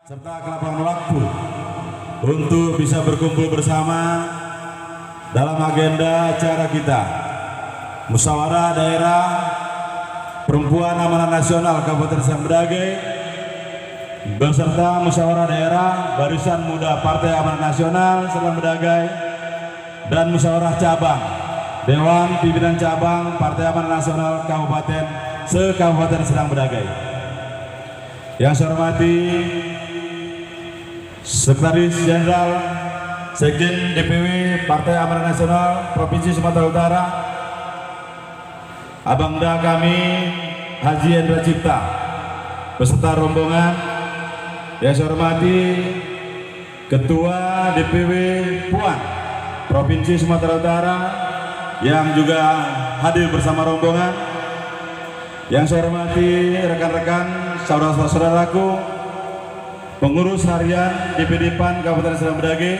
serta kelapangan waktu untuk bisa berkumpul bersama dalam agenda acara kita Musyawarah Daerah Perempuan Amanat Nasional Kabupaten Serdang Bedagai beserta Musyawarah Daerah Barisan Muda Partai Amanat Nasional Serdang Bedagai dan Musyawarah Cabang Dewan Pimpinan Cabang Partai Amanat Nasional Kabupaten se-Kabupaten Serdang Bedagai. Yang saya hormati Sekretaris Jenderal Sekjen DPW Partai Amanat Nasional Provinsi Sumatera Utara, Abangda kami Haji Hendra Cipta beserta rombongan. Yang saya hormati Ketua DPW Puan Provinsi Sumatera Utara yang juga hadir bersama rombongan. Yang saya hormati rekan-rekan, saudara-saudaraku, pengurus harian DPD PAN Kabupaten Serdang Bedagai.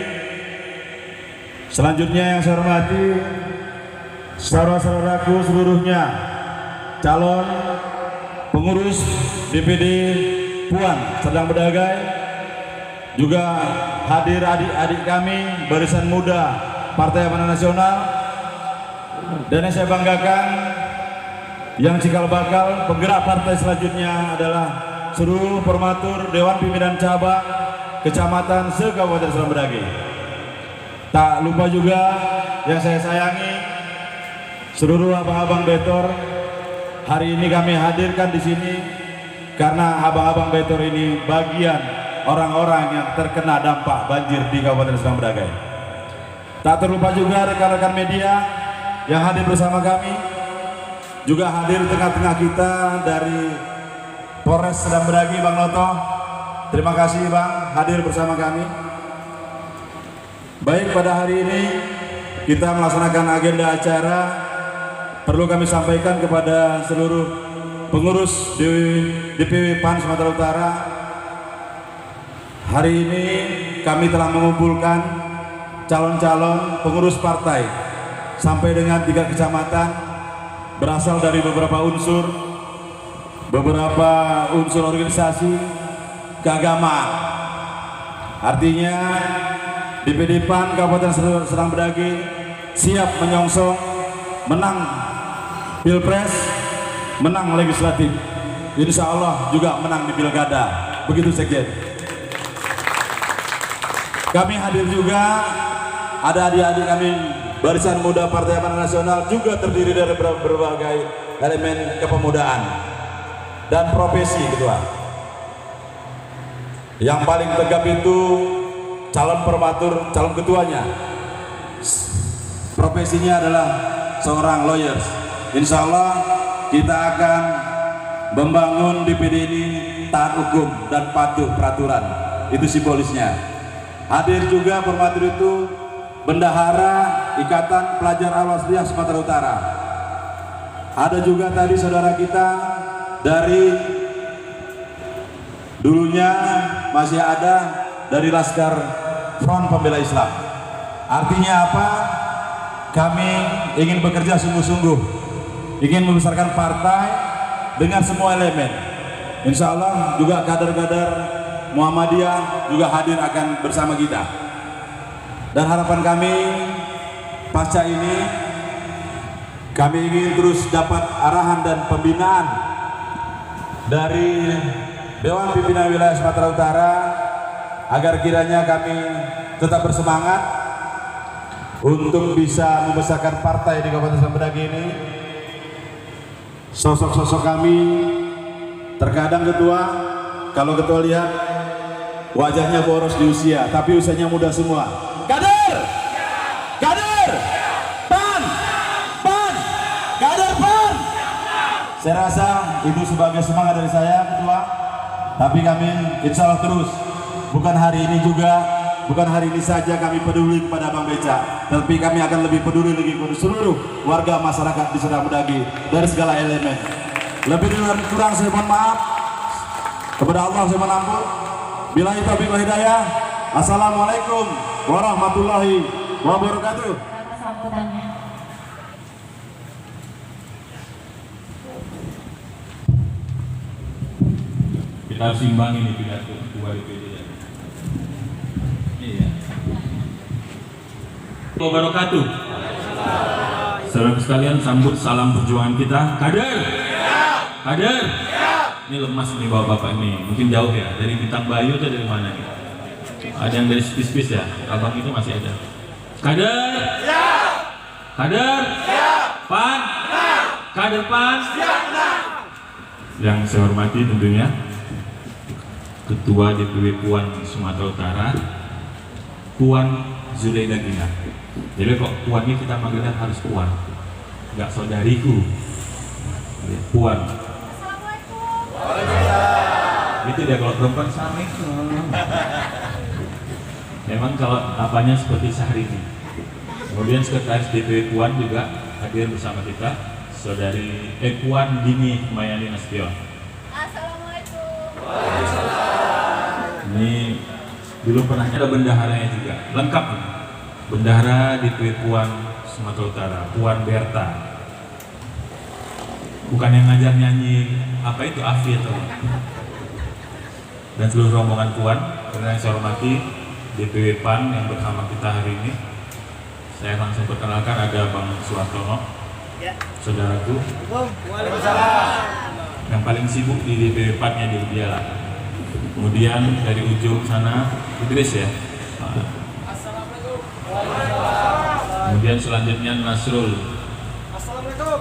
Selanjutnya yang saya hormati saudara-saudaraku seluruhnya, calon pengurus DPD Puan Serdang Bedagai, juga hadir adik-adik kami Barisan Muda Partai Amanat Nasional, dan yang saya banggakan yang cikal bakal penggerak partai selanjutnya adalah seluruh formatur Dewan Pimpinan Cabang Kecamatan se-Kabupaten Serdang Bedagai. Tak lupa juga yang saya sayangi seluruh abang-abang Betor. Hari ini kami hadirkan di sini karena abang-abang Betor ini bagian orang-orang yang terkena dampak banjir di Kabupaten Serdang Bedagai. Tak terlupa juga rekan-rekan media yang hadir bersama kami, juga hadir tengah-tengah kita dari Polres Serdang Bedagai, Bang Noto. Terima kasih Bang hadir bersama kami. Baik, pada hari ini kita melaksanakan agenda acara. Perlu kami sampaikan kepada seluruh pengurus DPW PAN Sumatera Utara, hari ini kami telah mengumpulkan calon-calon pengurus partai sampai dengan 3 kecamatan, berasal dari beberapa unsur organisasi keagamaan. Artinya DPD PAN Kabupaten Serdang Bedagai siap menyongsong menang Pilpres, menang legislatif, insya Allah juga menang di pilkada. Begitu Sekjen. Kami hadir juga ada adik-adik kami Barisan Muda Partai Amanat Nasional, juga terdiri dari berbagai elemen kepemudaan dan profesi. Ketua yang paling tegap itu calon formatur, calon ketuanya profesinya adalah seorang lawyers. Insya Allah kita akan membangun DPD ini taat hukum dan patuh peraturan. Itu simbolisnya. Hadir juga formatur itu Bendahara Ikatan Pelajar Al-Wasliyah Sumatera Utara. Ada juga tadi saudara kita dari dulunya masih ada dari Laskar Front Pembela Islam. Artinya apa? Kami ingin bekerja sungguh-sungguh, ingin membesarkan partai dengan semua elemen. Insya Allah juga kader-kader Muhammadiyah juga hadir akan bersama kita. Dan harapan kami pasca ini, kami ingin terus dapat arahan dan pembinaan dari Dewan Pimpinan Wilayah Sumatera Utara agar kiranya kami tetap bersemangat untuk bisa membesarkan partai di Kabupaten Serdang Bedagai ini. Sosok-sosok kami terkadang ketua, kalau ketua lihat wajahnya boros di usia, tapi usianya muda semua. Kader, kader, PAN, PAN, kader PAN. Saya rasa itu sebagai semangat dari saya ketua. Tapi kami insya Allah terus, bukan hari ini juga, bukan hari ini saja kami peduli kepada Bang Beca, tapi kami akan lebih peduli lagi kepada seluruh warga masyarakat di Serdang Bedagai dari segala elemen. Lebih dan kurang saya mohon maaf, kepada Allah saya mohon ampun. Billahi taufiq wal hidayah. Assalamualaikum warahmatullahi wabarakatuh. Sambutannya. Kita simbang ini pidato Ketua DPD. wabarakatuh. Saudara sekalian, sambut salam perjuangan kita. Kader, kader. Ini lemas nih bapak-bapak ini, mungkin jauh ya, dari Bintang Bayu atau dari mana nih? Ada yang dari Spis-Spis ya, abang itu masih ada. Kader, kader, PAN, kader PAN. Yang saya hormati tentunya Ketua DPW Puan Sumatera Utara, Puan Zulaidah Gina. Jadi kok Puan ini kita manggilnya harus Puan, nggak saudariku. Puan. Itu dia kalau perempuan Assalamualaikum. Memang kalau apanya seperti Syahrini. Kemudian sekretaris DPW Puan juga hadir bersama kita, saudari Puan Dini Mayani Nasution. Assalamualaikum. Ini dulu pernah ada bendaharanya juga, lengkap. Bendahara DPW Puan Sumatera Utara, Puan Berta. Bukan yang ngajar nyanyi apa itu Afi atau dan seluruh rombongan Puan yang saya hormati DPW PAN yang bersama kita hari ini. Saya langsung perkenalkan, ada Bang Suwartono, saudaraku, yang paling sibuk di DPW PAN-nya di Udiala. Kemudian dari ujung sana Idris ya. Assalamualaikum. Kemudian selanjutnya Nasrul. Assalamualaikum.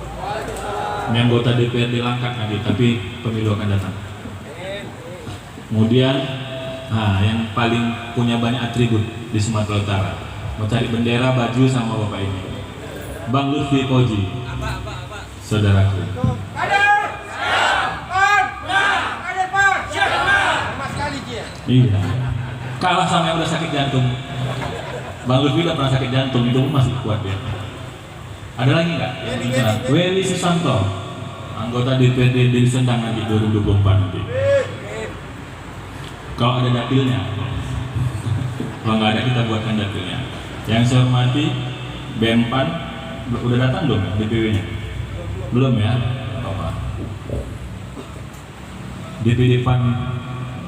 Ini anggota DPRD Langkat nanti, tapi pemilu akan datang. Kemudian, yang paling punya banyak atribut di Sumatera Utara, mau cari bendera, baju sama bapak ini, Bang Lutfi Koji, saudaraku. Kader. PAN. Kader PAN. Lama sekali dia. Iya. Kalah sama yang udah sakit jantung. Bang Lutfi udah pernah sakit jantung, itu masih kuat ya. Ada lagi nggak? Welly Susanto, anggota DPRD Deli Serdang nanti 2024 nanti. Kalau ada dapilnya, kalau nggak ada kita buatkan dapilnya. Yang saya hormati BM PAN, udah datang belum ya DPW-nya? Belum ya? Apa? DPD PAN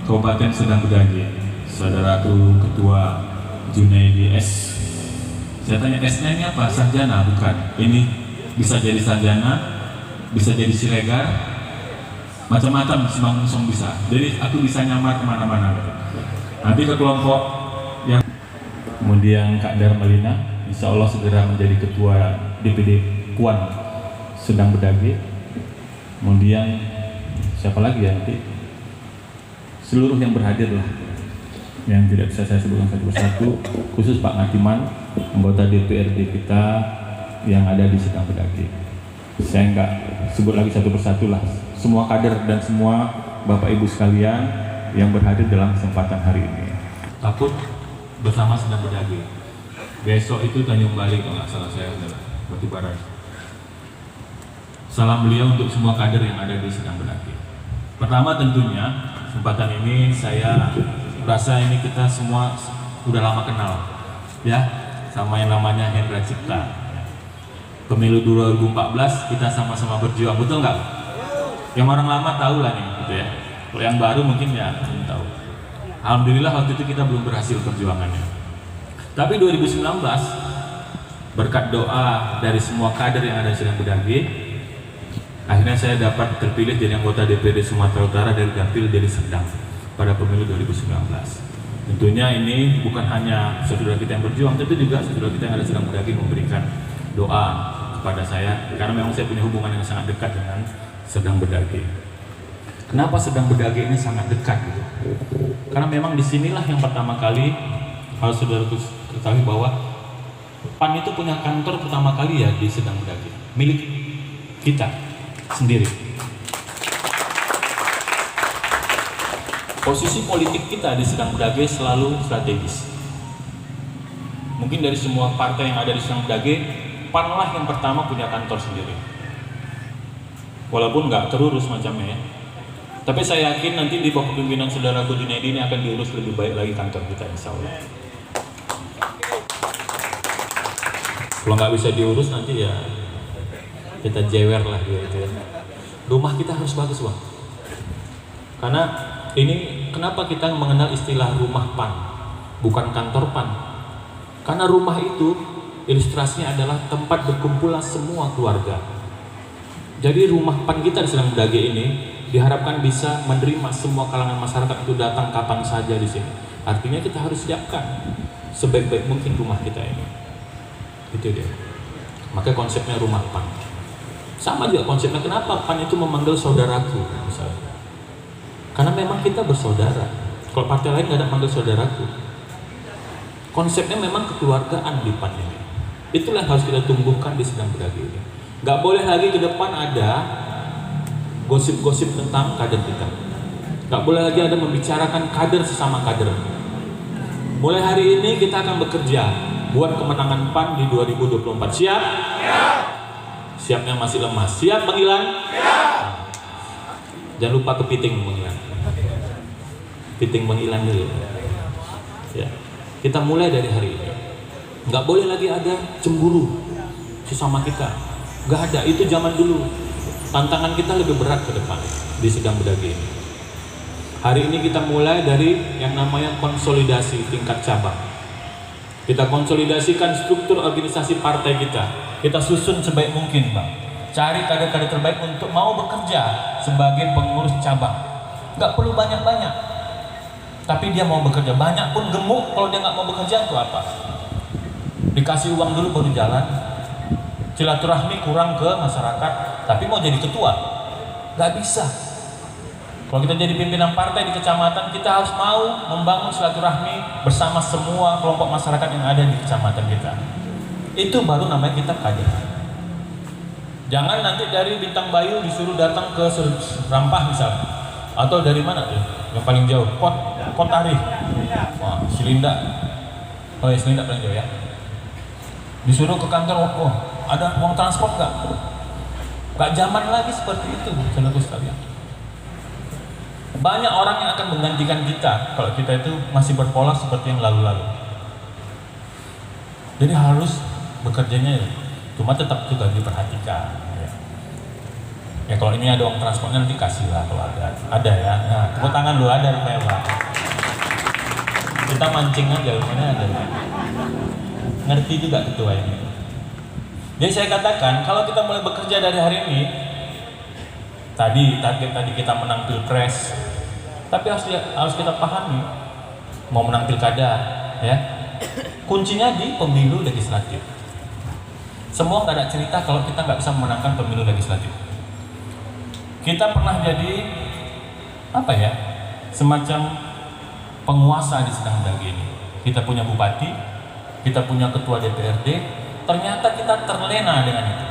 Kabupaten Serdang Bedagai, saudaraku Ketua Junaidi S. Saya tanya S-nya ini apa? Sarjana? Bukan. Ini bisa jadi sarjana, bisa jadi siregar, macam-macam, semang bisa. Jadi aku bisa nyamar kemana-mana. Nanti ke kelompok yang kemudian Kak Darmalina, insya Allah segera menjadi ketua DPD Puan Serdang Bedagai. Kemudian siapa lagi ya nanti? Seluruh yang berhadir lah, yang tidak bisa saya sebutkan satu persatu, khusus Pak Ngatiman, anggota DPRD kita yang ada di Serdang Bedagai. Saya nggak sebut lagi satu persatu lah, semua kader dan semua Bapak Ibu sekalian yang berhadir dalam kesempatan hari ini. Takut bersama Serdang Bedagai. Besok itu Tanjung Balai kalau nggak salah saya adalah Batu Barat. Salam beliau untuk semua kader yang ada di Serdang Bedagai. Pertama tentunya kesempatan ini saya rasa ini kita semua udah lama kenal ya sama yang namanya Hendra Cipta. Pemilu 2014 kita sama-sama berjuang, betul nggak? Yang orang lama tahu lah nih gitu ya. Kalau yang baru mungkin ya belum tahu. Alhamdulillah waktu itu kita belum berhasil perjuangannya. Tapi 2019 berkat doa dari semua kader yang ada di Serdang Bedagai, akhirnya saya dapat terpilih jadi anggota DPD Sumatera Utara dari Dapil Deli Serdang pada pemilu 2019. Tentunya ini bukan hanya saudara kita yang berjuang, tapi juga saudara kita yang ada di Serdang Bedagai memberikan doa kepada saya, karena memang saya punya hubungan yang sangat dekat dengan Serdang Bedagai. Kenapa Serdang Bedagai ini sangat dekat gitu? Karena memang disinilah yang pertama kali harus saudara ketahui bahwa PAN itu punya kantor pertama kali ya di Serdang Bedagai, milik kita sendiri. Posisi politik kita di Serdang Bedagai selalu strategis. Mungkin dari semua partai yang ada di Serdang Bedagai, PAN lah yang pertama punya kantor sendiri. Walaupun nggak terurus macamnya ya. Tapi saya yakin nanti di bawah kepemimpinan saudara Junaidi ini akan diurus lebih baik lagi kantor kita, insya Allah. Kalau nggak bisa diurus nanti ya kita jewer lah gitu ya. Rumah kita harus bagus bang. Karena ini kenapa kita mengenal istilah rumah PAN, bukan kantor PAN. Karena rumah itu ilustrasinya adalah tempat berkumpulnya semua keluarga. Jadi rumah PAN kita di Sedang Bedage ini diharapkan bisa menerima semua kalangan masyarakat itu datang kapan saja di sini. Artinya kita harus siapkan sebaik-baik mungkin rumah kita ini. Itu dia. Maka konsepnya rumah PAN. Sama juga konsepnya, kenapa PAN itu memanggil saudaraku misalnya. Karena memang kita bersaudara. Kalau partai lain nggak ada manggil saudaraku. Konsepnya memang kekeluargaan di PAN ini. Itulah yang harus kita tumbuhkan di Sedang Bedage ini. Nggak boleh lagi ke depan ada gosip-gosip tentang kader kita. Nggak boleh lagi ada membicarakan kader sesama kader. Mulai hari ini kita akan bekerja buat kemenangan PAN di 2024. Siap? Siap. Siapnya masih lemas. Siap Bang Ilan? Siap. Jangan lupa kepiting Bang Ilan. Piting Bang Ilan dulu. Ya. Kita mulai dari hari ini. Nggak boleh lagi ada cemburu sesama kita. Nggak ada. Itu zaman dulu. Tantangan kita lebih berat ke depan di Sedang Bedage ini. Hari ini kita mulai dari yang namanya konsolidasi tingkat cabang. Kita konsolidasikan struktur organisasi partai kita. Kita susun sebaik mungkin, Bang. Cari kader-kader terbaik untuk mau bekerja sebagai pengurus cabang. Nggak perlu banyak-banyak. Tapi dia mau bekerja. Banyak pun gemuk, kalau dia nggak mau bekerja itu apa? Dikasih uang dulu baru jalan. Silaturahmi kurang ke masyarakat, tapi mau jadi ketua. Nggak bisa. Kalau kita jadi pimpinan partai di kecamatan, kita harus mau membangun silaturahmi bersama semua kelompok masyarakat yang ada di kecamatan kita. Itu baru namanya kita kader. Jangan nanti dari Bintang Bayu disuruh datang ke Rampah misalnya, atau dari mana tuh yang paling jauh? Kotari. Wah, Silinda. Oh ya, Silinda paling jauh ya. Disuruh ke kantor, oh ada uang transport nggak? Nggak zaman lagi seperti itu, saudaraku sekalian. Banyak orang yang akan menggantikan kita kalau kita itu masih berpola seperti yang lalu-lalu. Jadi harus bekerjanya ya, cuma tetap juga diperhatikan. Ya kalau ini ada uang transportnya nanti kasih lah kalau ada ya. Nah, tepuk tangan dulu ada rupanya Pak. Kita mancing aja rupanya ada. Ngerti juga ketua ini. Jadi saya katakan kalau kita mulai bekerja dari hari ini, target tadi kita menang pilpres, tapi harus kita pahami mau menang pilkada, ya kuncinya di pemilu legislatif. Semua nggak ada cerita kalau kita nggak bisa memenangkan pemilu legislatif. Kita pernah jadi apa ya, semacam penguasa di Sedang Bedage ini. Kita punya bupati, kita punya ketua DPRD, ternyata kita terlena dengan itu.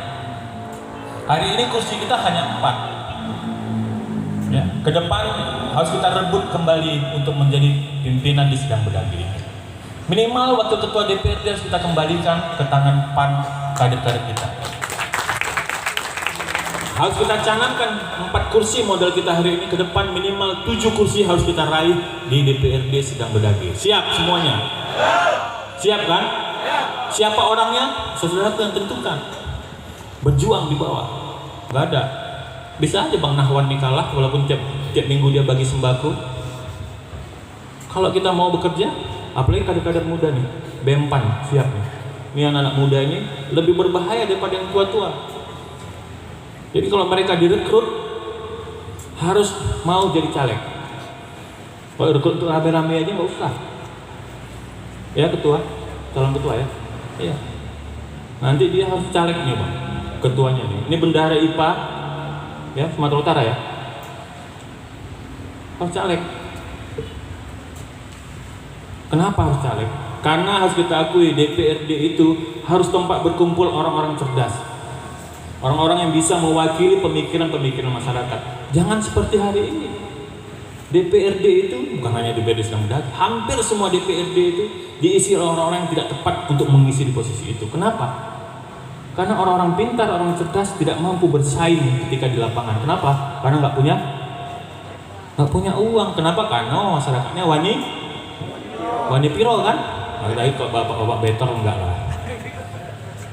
Hari ini kursi kita hanya 4. Ya, ke depan harus kita rebut kembali untuk menjadi pimpinan di Sedang Bedage ini. Minimal waktu ketua DPRD harus kita kembalikan ke tangan PAN kader-kader kita. Harus kita canangkan 4 kursi modal kita hari ini, ke depan minimal 7 kursi harus kita raih di DPRD Sedang Bedage. Siap semuanya? Siap kan? Siapa orangnya? Saudara yang tentukan. Berjuang di bawah. Gak ada. Bisa aja Bang Nahwan nih kalah walaupun tiap minggu dia bagi sembako. Kalau kita mau bekerja, apalagi kader-kader muda nih, BEM-PAN siap nih. Ini anak-anak muda ini lebih berbahaya daripada yang tua-tua. Jadi kalau mereka direkrut harus mau jadi caleg. Kalau rekrut untuk rame-rame aja nggak usah. Ya ketua, calon ketua ya. Iya. Nanti dia harus caleg nih Bang, ketuanya nih. Ini bendahara IPA, ya Sumatera Utara ya. Harus caleg. Kenapa harus caleg? Karena harus kita akui DPRD itu harus tempat berkumpul orang-orang cerdas. Orang-orang yang bisa mewakili pemikiran-pemikiran masyarakat. Jangan seperti hari ini. DPRD itu bukan hanya DPRD Sedang Bedage, hampir semua DPRD itu diisi oleh orang-orang yang tidak tepat untuk mengisi di posisi itu. Kenapa? Karena orang-orang pintar, orang cerdas tidak mampu bersaing ketika di lapangan. Kenapa? Karena nggak punya uang. Kenapa? Karena masyarakatnya wani piro kan? Tadi kok bapak-bapak betor enggak lah.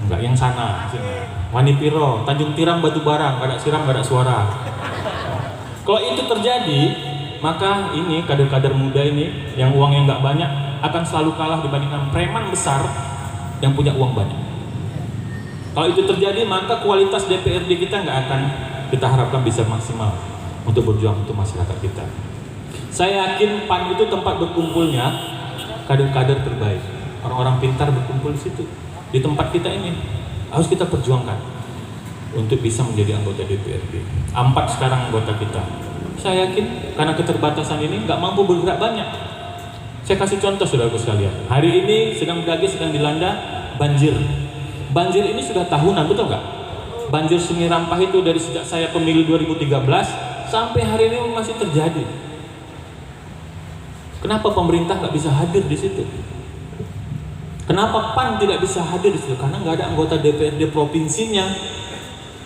Enggak yang sana. Wani piro, Tanjung Tiram Batu Barang, gak ada siram, gak ada suara. Kalau itu terjadi, maka ini kader-kader muda ini yang uangnya nggak banyak akan selalu kalah dibandingkan preman besar yang punya uang banyak. Kalau itu terjadi, maka kualitas DPRD kita nggak akan kita harapkan bisa maksimal untuk berjuang untuk masyarakat kita. Saya yakin PAN itu tempat berkumpulnya kader-kader terbaik, orang-orang pintar berkumpul di situ. Di tempat kita ini harus kita perjuangkan untuk bisa menjadi anggota DPRD. 4 sekarang anggota kita. Saya yakin karena keterbatasan ini nggak mampu bergerak banyak. Saya kasih contoh saudaraku sekalian. Hari ini sedang dilanda banjir. Banjir ini sudah tahunan, betul nggak? Banjir Sungai Rampah itu dari sejak saya pemilu 2013 sampai hari ini masih terjadi. Kenapa pemerintah nggak bisa hadir di situ? Kenapa PAN tidak bisa hadir di situ? Karena nggak ada anggota DPRD provinsinya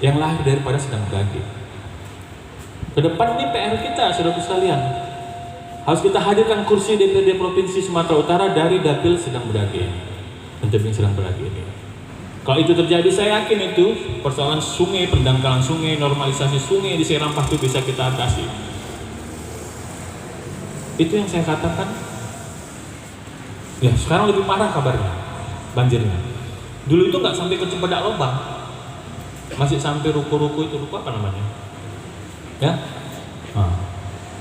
yang lahir daripada Sedang Bedage. Kedepan ini PR kita, saudaraku sekalian. Harus kita hadirkan kursi DPRD Provinsi Sumatera Utara dari Dapil Sedang Bedage, Tebing Sedang Bedage ini. Kalau itu terjadi, saya yakin itu persoalan sungai, pendangkalan sungai, normalisasi sungai di Serampah itu bisa kita atasi. Itu yang saya katakan. Ya, sekarang lebih parah kabarnya, banjirnya. Dulu itu nggak sampai ke Cempedak Lobang, masih sampai ruko-ruko itu, ruko apa namanya? Ya,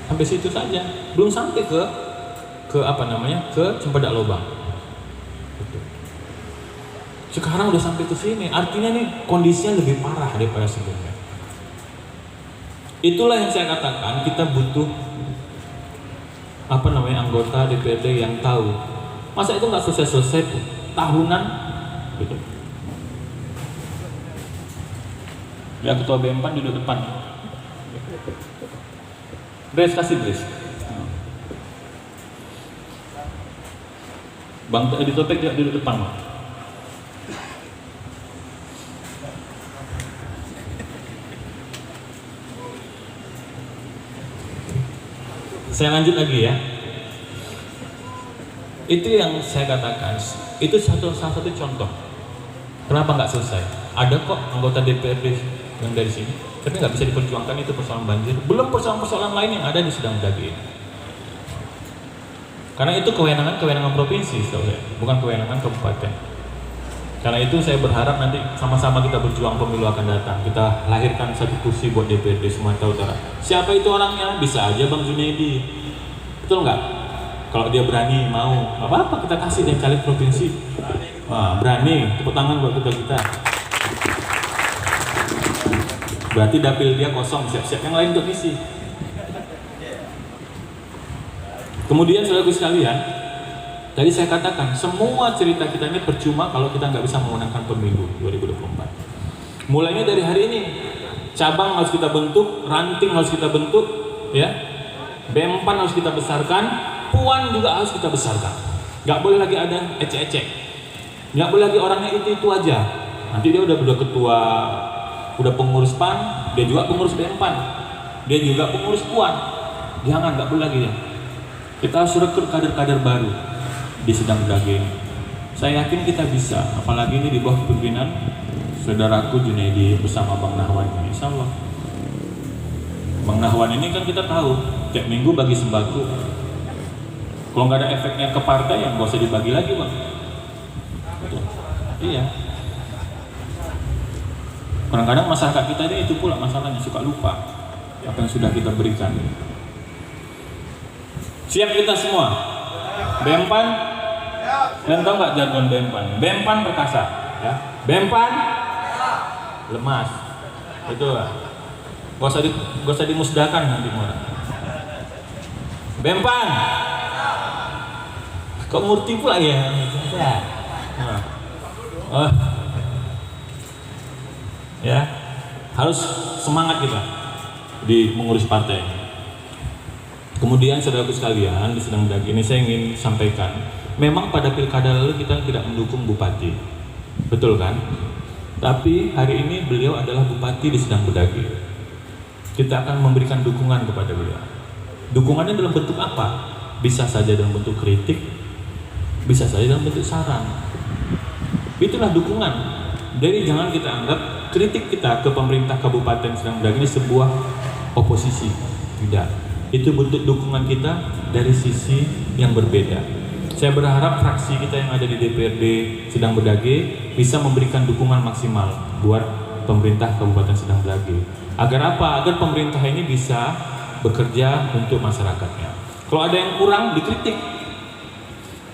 sampai situ saja, belum sampai ke apa namanya, ke Cempedak Lobang. Sekarang udah sampai ke sini, artinya nih kondisinya lebih parah daripada sebelumnya. Itulah yang saya katakan, kita butuh anggota DPRD yang tahu. Masa itu nggak selesai tahunan gitu. Ya, ketua BM PAN duduk depan. Grace, kasih Grace. Bang Edi Topik juga duduk depan, Pak. Saya lanjut lagi ya. Itu yang saya katakan, itu salah satu contoh. Kenapa nggak selesai? Ada kok anggota DPRD yang dari sini, tapi nggak bisa diperjuangkan itu persoalan banjir. Belum persoalan-persoalan lain yang ada di Sedang Bedage. Karena itu kewenangan provinsi, bukan kewenangan kabupaten. Karena itu saya berharap nanti sama-sama kita berjuang pemilu akan datang. Kita lahirkan satu kursi buat DPRD Sumatera Utara. Siapa itu orangnya? Bisa aja Bang Junaidi. Betul nggak? Kalau dia berani, mau, apa-apa kita kasih dia caleg provinsi. Wah, berani, tepuk tangan buat kita. Berarti dapil dia kosong, siap-siap yang lain untuk isi. Kemudian saudaraku sekalian, tadi saya katakan, semua cerita kita ini percuma kalau kita nggak bisa memenangkan pemilu 2024. Mulainya dari hari ini, cabang harus kita bentuk, ranting harus kita bentuk, ya. BM PAN harus kita besarkan, Puan juga harus kita besarkan. Nggak boleh lagi ada ecek-ecek. Nggak boleh lagi orangnya itu aja. Nanti dia udah ketua, udah pengurus PAN, dia juga pengurus BM PAN, dia juga pengurus Puan. Jangan, nggak boleh lagi ya. Kita harus rekrut kader-kader baru di Sedang Bedage ini. Saya yakin kita bisa, apalagi ini di bawah kepemimpinan saudaraku Junaidi bersama Bang Nahwan ini, insya Allah. Bang Nahwan ini kan kita tahu tiap minggu bagi sembako. Kalau nggak ada efeknya ke partai, yang nggak usah dibagi lagi, Bang. Betul. Iya. Kadang-kadang masyarakat kita ini itu pula masalahnya, suka lupa apa yang sudah kita berikan. Siap kita semua? BM PAN? Kalian tahu nggak jargon BM PAN? BM PAN perkasa, ya. BM PAN lemas. Itu gak usah dimusdahkan nanti orang. BM PAN. Kok murti pula ya? Ya, harus semangat kita di mengurus partai. Kemudian saudaraku sekalian, di Sedang Bedage ini saya ingin sampaikan, memang pada pilkada lalu kita tidak mendukung bupati, betul kan? Tapi hari ini beliau adalah bupati di Sedang Bedage. Kita akan memberikan dukungan kepada beliau. Dukungannya dalam bentuk apa? Bisa saja dalam bentuk kritik, bisa saja dalam bentuk saran. Itulah dukungan. Jadi jangan kita anggap kritik kita ke pemerintah Kabupaten Sedang Bedage ini sebuah oposisi. Tidak. Itu bentuk dukungan kita dari sisi yang berbeda. Saya berharap fraksi kita yang ada di DPRD Sedang Bedage bisa memberikan dukungan maksimal buat pemerintah Kabupaten Sedang Bedage. Agar apa? Agar pemerintah ini bisa bekerja untuk masyarakatnya. Kalau ada yang kurang, dikritik.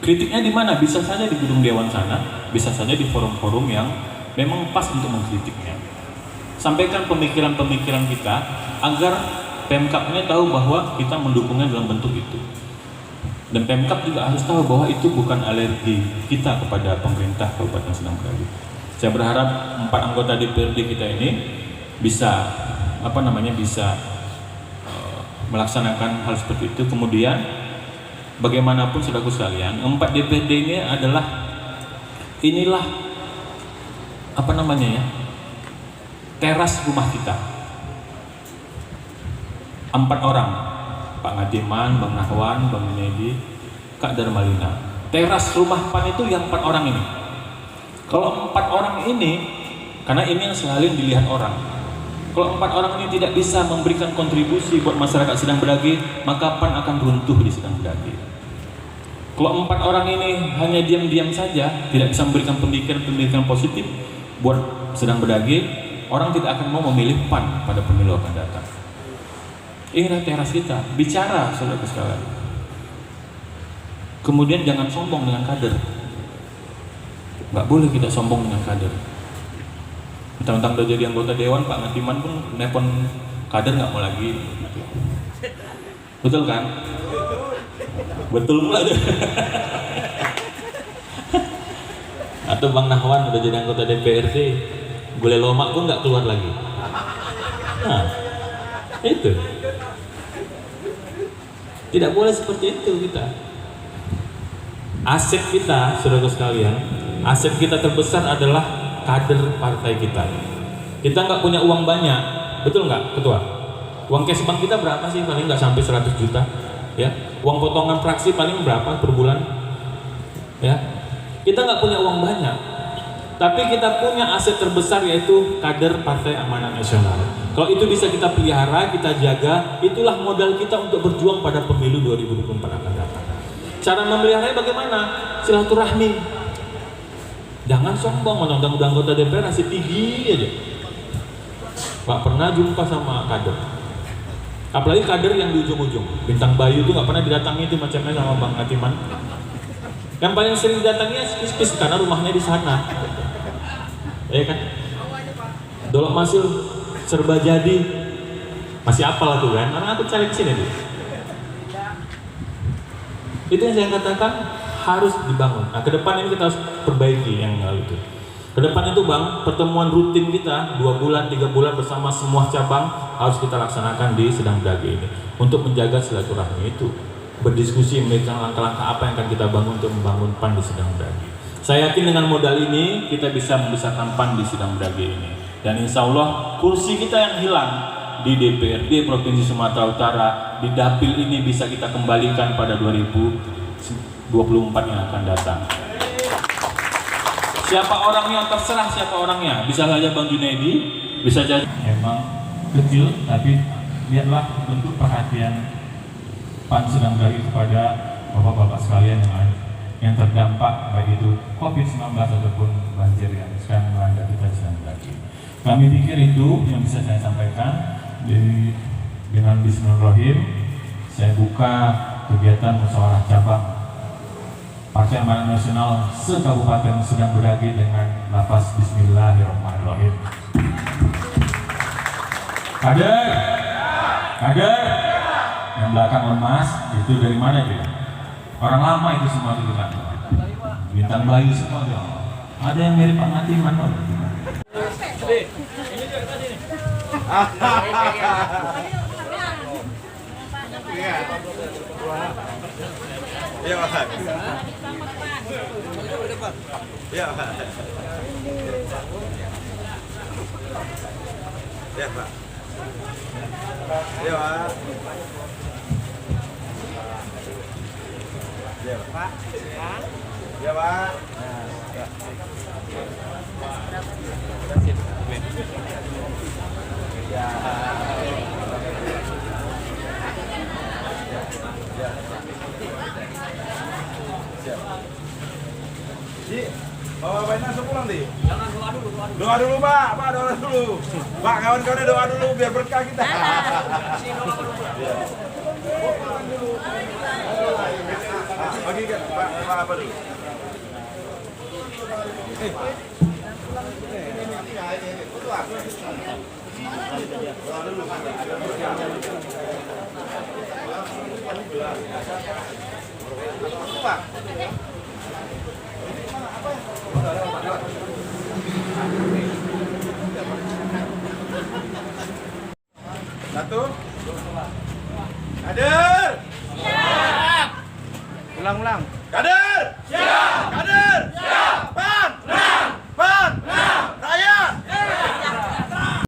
Kritiknya di mana? Bisa saja di gedung dewan sana, bisa saja di forum-forum yang memang pas untuk mengkritiknya. Sampaikan pemikiran-pemikiran kita agar Pemkab-nya tahu bahwa kita mendukungnya dalam bentuk itu. Dan Pemkab juga harus tahu bahwa itu bukan alergi kita kepada pemerintah Kabupaten Sedang Bedage. Saya berharap 4 anggota DPRD kita ini bisa bisa melaksanakan hal seperti itu. Kemudian bagaimanapun saudaraku sekalian, 4 DPRD ini inilah teras rumah kita. 4 orang, Pak Ngatiman, Bang Nahwan, Bang Junedi, Kak Darmalina. Teras rumah PAN itu yang 4 orang ini. Kalau 4 orang ini, karena ini yang selalu dilihat orang. Kalau 4 orang ini tidak bisa memberikan kontribusi buat masyarakat Sedang Bedage, maka PAN akan runtuh di Sedang Bedage. Kalau 4 orang ini hanya diam-diam saja, tidak bisa memberikan pemikiran positif buat Sedang Bedage, orang tidak akan mau memilih PAN pada pemilu akan datang. Inilah teras kita, bicara saudara sekalian. Kemudian jangan sombong dengan kader. Nggak boleh kita sombong dengan kader. Mentang-mentang udah jadi anggota dewan, Pak Ngatiman pun nelpon kader nggak mau lagi. Betul kan? Betul pula. Atau Bang Nahwan udah jadi anggota DPRD, boleh lomak pun nggak keluar lagi. Nah, itu. Tidak boleh seperti itu kita. Aset kita, saudara sekalian, aset kita terbesar adalah kader partai kita. Kita nggak punya uang banyak, betul nggak, Ketua? Uang cash bank kita berapa sih? Paling nggak sampai 100 juta, ya. Uang potongan fraksi paling berapa per bulan, ya. Kita nggak punya uang banyak, tapi kita punya aset terbesar yaitu kader Partai Amanat Nasional. Kalau itu bisa kita pelihara, kita jaga, itulah modal kita untuk berjuang pada pemilu 2024 akan datang. Cara memeliharanya bagaimana? Silaturahmi. Jangan sombong, menonton udah anggota DPR masih tinggi aja. Gak pernah jumpa sama kader. Apalagi kader yang di ujung-ujung. Bintang Bayu itu gak pernah didatangi itu macamnya sama Bang Ngatiman. Yang paling sering didatanginya spis-spis karena rumahnya di sana. Ya kan? Dolok Masil serba jadi. Masih apal tuh kan? Karena aku cari kesini tuh. Itu yang saya katakan harus dibangun. Nah, ke depan ini kita harus perbaiki yang hal itu. Ke depan itu Bang, pertemuan rutin kita 2 bulan, 3 bulan bersama semua cabang harus kita laksanakan di Sedang Bedage ini untuk menjaga silaturahmi itu. Berdiskusi memberikan langkah-langkah apa yang akan kita bangun untuk membangun PAN di Sedang Bedage. Saya yakin dengan modal ini kita bisa membesarkan PAN di Sedang Bedage ini. Dan insya Allah kursi kita yang hilang di DPRD Provinsi Sumatera Utara di dapil ini bisa kita kembalikan pada 2024 yang akan datang. Siapa orangnya terserah siapa orangnya. Bisa saja Bang Junedi, bisa jadi emang kecil, tapi lihatlah bentuk perhatian PAN Sedang Bedage kepada bapak-bapak sekalian yang terdampak baik itu COVID-19 ataupun banjir yang sekarang melanda kita di Sedang Bedage. Kami pikir itu yang bisa saya sampaikan. Jadi dengan Bismillahirrahmanirrahim saya buka kegiatan musyawarah cabang Partai Amanat Nasional se-Kabupaten Sedang Bedage dengan lafaz Bismillahirrahmanirrahim. Kader, kader, yang belakang lemas itu dari mana itu? Orang lama itu semua itu kan. Bintang Bayu semua itu. Ada yang mirip Pak Ngatiman. Iya, Pak. Iya, Pak. Iya, Pak. Iya, Pak. Iya, Pak. Iya, Pak. Ya. Doa dulu, Pak. Pak, doa dulu. Pak, kawan-kawan doa dulu biar berkah kita. Bagi kan, Pak, apa dulu? Satu. Kader. Siap. Ulang-ulang. Kader. Siap. Kader.